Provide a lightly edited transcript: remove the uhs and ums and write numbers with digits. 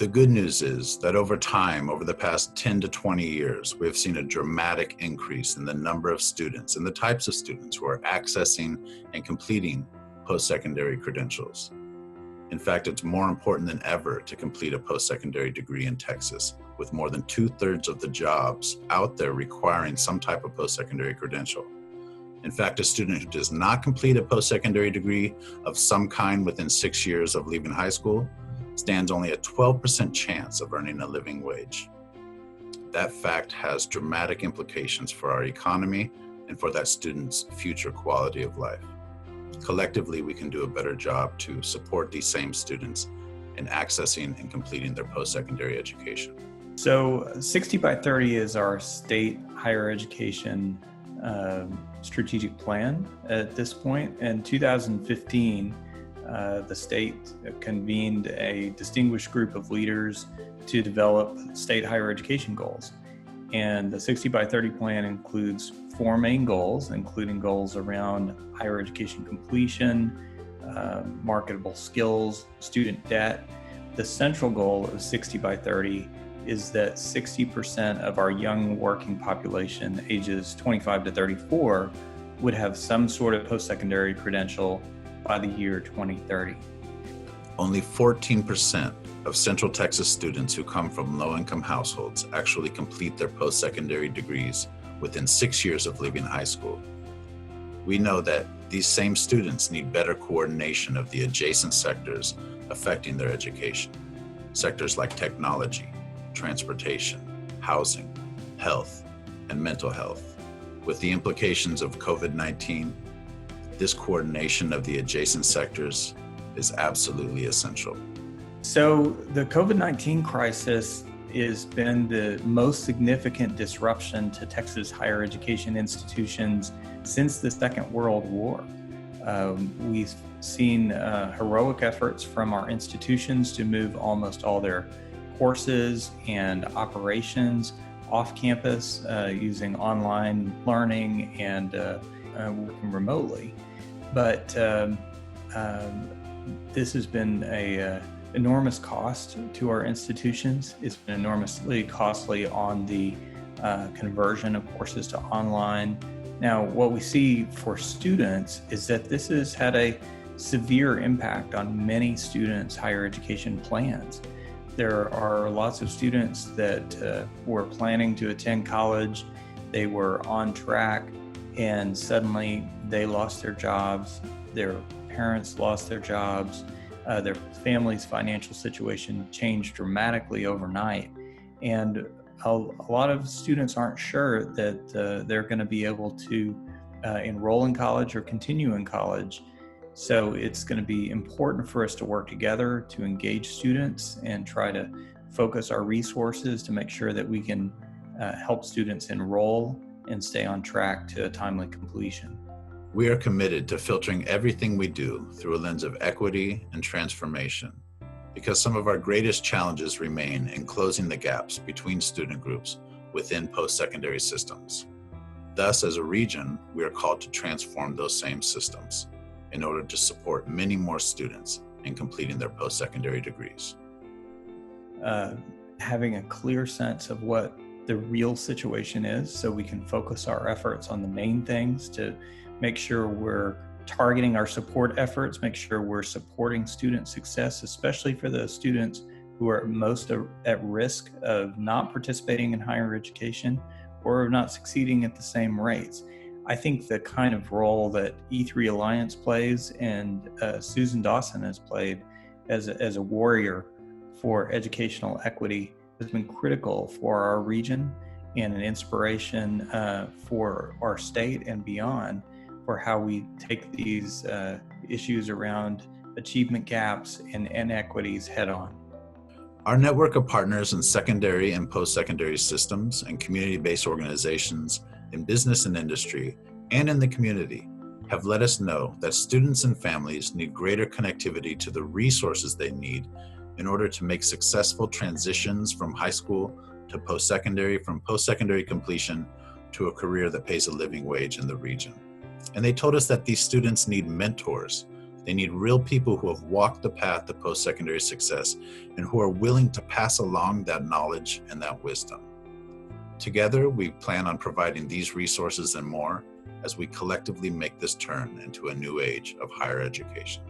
The good news is that over time, over the past 10 to 20 years, we have seen a dramatic increase in the number of students and the types of students who are accessing and completing post-secondary credentials. In fact, it's more important than ever to complete a post-secondary degree in Texas, with more than 2/3 of the jobs out there requiring some type of post-secondary credential. In fact, a student who does not complete a post-secondary degree of some kind within 6 years of leaving high school stands only a 12% chance of earning a living wage. That fact has dramatic implications for our economy and for that student's future quality of life. Collectively, we can do a better job to support these same students in accessing and completing their post-secondary education. So 60 by 30 is our state higher education strategic plan at this point. In 2015, the state convened a distinguished group of leaders to develop state higher education goals. And the 60 by 30 plan includes 4 main goals, including goals around higher education completion, marketable skills, student debt. The central goal of 60 by 30 is that 60% of our young working population ages 25 to 34 would have some sort of post-secondary credential by the year 2030. Only 14% of Central Texas students who come from low-income households actually complete their post-secondary degrees within 6 years of leaving high school. We know that these same students need better coordination of the adjacent sectors affecting their education. Sectors like technology, transportation, housing, health, and mental health. With the implications of COVID-19, this coordination of the adjacent sectors is absolutely essential. So the COVID-19 crisis has been the most significant disruption to Texas higher education institutions since the Second World War. We've seen heroic efforts from our institutions to move almost all their courses and operations off campus using online learning and working remotely. But this has been an enormous cost to our institutions. It's been enormously costly on the conversion of courses to online. Now, what we see for students is that this has had a severe impact on many students' higher education plans. There are lots of students that were planning to attend college, they were on track, and suddenly they lost their jobs, their parents lost their jobs, their family's financial situation changed dramatically overnight. And a lot of students aren't sure that they're going to be able to enroll in college or continue in college. So it's going to be important for us to work together to engage students and try to focus our resources to make sure that we can help students enroll and stay on track to a timely completion. We are committed to filtering everything we do through a lens of equity and transformation, because some of our greatest challenges remain in closing the gaps between student groups within post-secondary systems. Thus, as a region, we are called to transform those same systems in order to support many more students in completing their post-secondary degrees. Having a clear sense of what the real situation is so we can focus our efforts on the main things to make sure we're targeting our support efforts, make sure we're supporting student success, especially for the students who are most at risk of not participating in higher education or not succeeding at the same rates. I think the kind of role that E3 Alliance plays and Susan Dawson has played as a warrior for educational equity has been critical for our region and an inspiration for our state and beyond for how we take these issues around achievement gaps and inequities head on. Our network of partners in secondary and post-secondary systems and community-based organizations in business and industry and in the community have let us know that students and families need greater connectivity to the resources they need in order to make successful transitions from high school to post-secondary, from post-secondary completion to a career that pays a living wage in the region. And they told us that these students need mentors They need real people who have walked the path to post-secondary success and who are willing to pass along that knowledge and that wisdom. Together, we plan on providing these resources and more as we collectively make this turn into a new age of higher education.